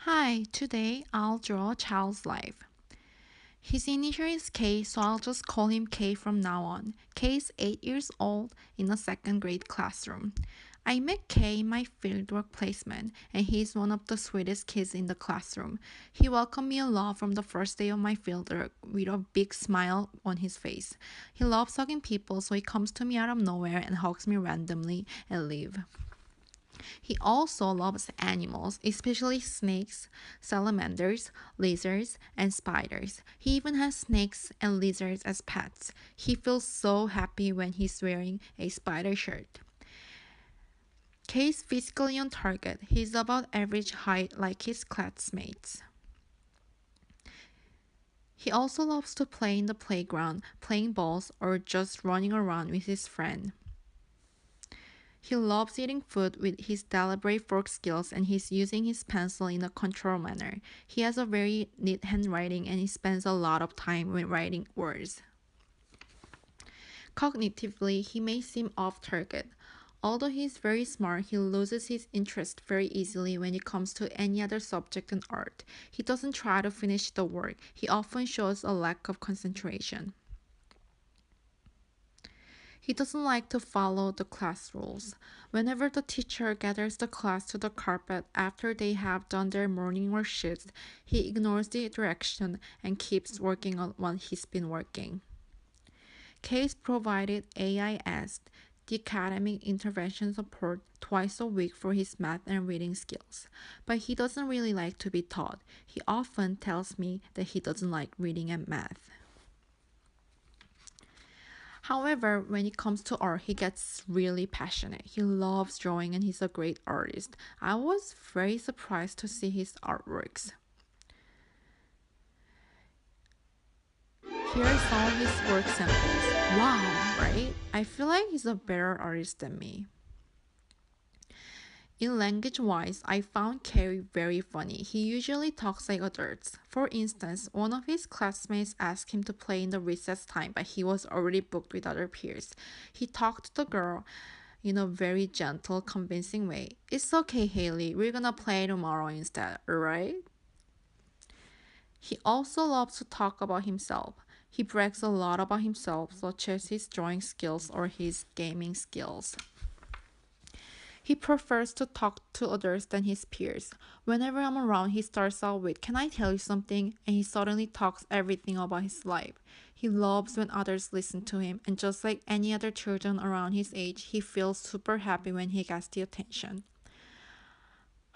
Hi, today I'll draw a child's life. His initial is K, so I'll just call him K from now on. K is 8 years old in a second grade classroom. I met K in my fieldwork placement, and he's one of the sweetest kids in the classroom. He welcomed me a lot from the first day of my fieldwork with a big smile on his face. He loves hugging people, so he comes to me out of nowhere and hugs me randomly and leaves. He also loves animals, especially snakes, salamanders, lizards, and spiders. He even has snakes and lizards as pets. He feels so happy when he's wearing a spider shirt. Kay is physically on target. He's about average height like his classmates. He also loves to play in the playground, playing balls, or just running around with his friend. He loves eating food with his deliberate fork skills and he's using his pencil in a controlled manner. He has a very neat handwriting and he spends a lot of time when writing words. Cognitively, he may seem off target. Although he is very smart, he loses his interest very easily when it comes to any other subject in art. He doesn't try to finish the work. He often shows a lack of concentration. He doesn't like to follow the class rules. Whenever the teacher gathers the class to the carpet after they have done their morning worksheets, he ignores the direction and keeps working on what he's been working. Case provided AIS, the academic intervention support, twice a week for his math and reading skills. But he doesn't really like to be taught. He often tells me that he doesn't like reading and math. However, when it comes to art, he gets really passionate. He loves drawing and he's a great artist. I was very surprised to see his artworks. Here are some of his work samples. Wow, right? I feel like he's a better artist than me. In language wise, I found Carrie very funny. He usually talks like adults. For instance, one of his classmates asked him to play in the recess time, but he was already booked with other peers. He talked to the girl in a very gentle, convincing way. It's okay, Haley. We're gonna play tomorrow instead, alright? He also loves to talk about himself. He brags a lot about himself, such as his drawing skills or his gaming skills. He prefers to talk to others than his peers. Whenever I'm around, he starts out with, "Can I tell you something?" And he suddenly talks everything about his life. He loves when others listen to him, and just like any other children around his age, he feels super happy when he gets the attention.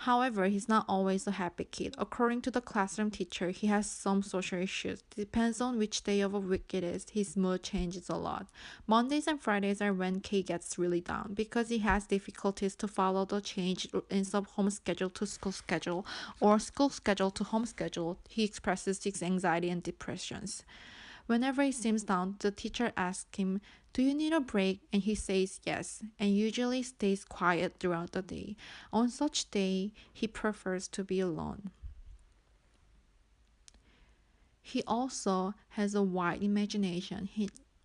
However, he's not always a happy kid. According to the classroom teacher, he has some social issues. Depends on which day of the week it is, his mood changes a lot. Mondays and Fridays are when K gets really down because he has difficulties to follow the change in of home schedule to school schedule or school schedule to home schedule. He expresses his anxiety and depressions. Whenever he seems down, the teacher asks him, "Do you need a break?" And he says yes, and usually stays quiet throughout the day. On such day, he prefers to be alone. He also has a wide imagination.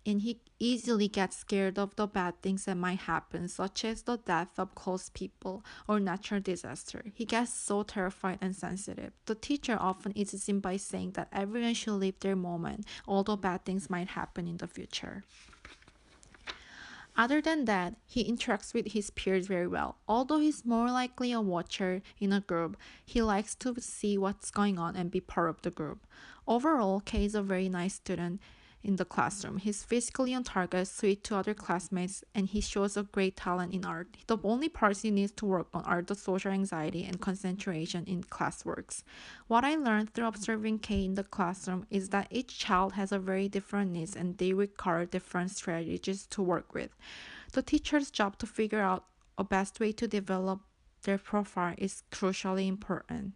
And he easily gets scared of the bad things that might happen, such as the death of close people or natural disaster. He gets so terrified and sensitive. The teacher often eases him by saying that everyone should live their moment, although bad things might happen in the future. Other than that, he interacts with his peers very well. Although he's more likely a watcher in a group, he likes to see what's going on and be part of the group. Overall, Kay is a very nice student in the classroom. He's physically on target, sweet to other classmates, and he shows a great talent in art. The only parts he needs to work on are the social anxiety and concentration in classworks. What I learned through observing Kay in the classroom is that each child has a very different needs and they require different strategies to work with. The teacher's job to figure out a best way to develop their profile is crucially important.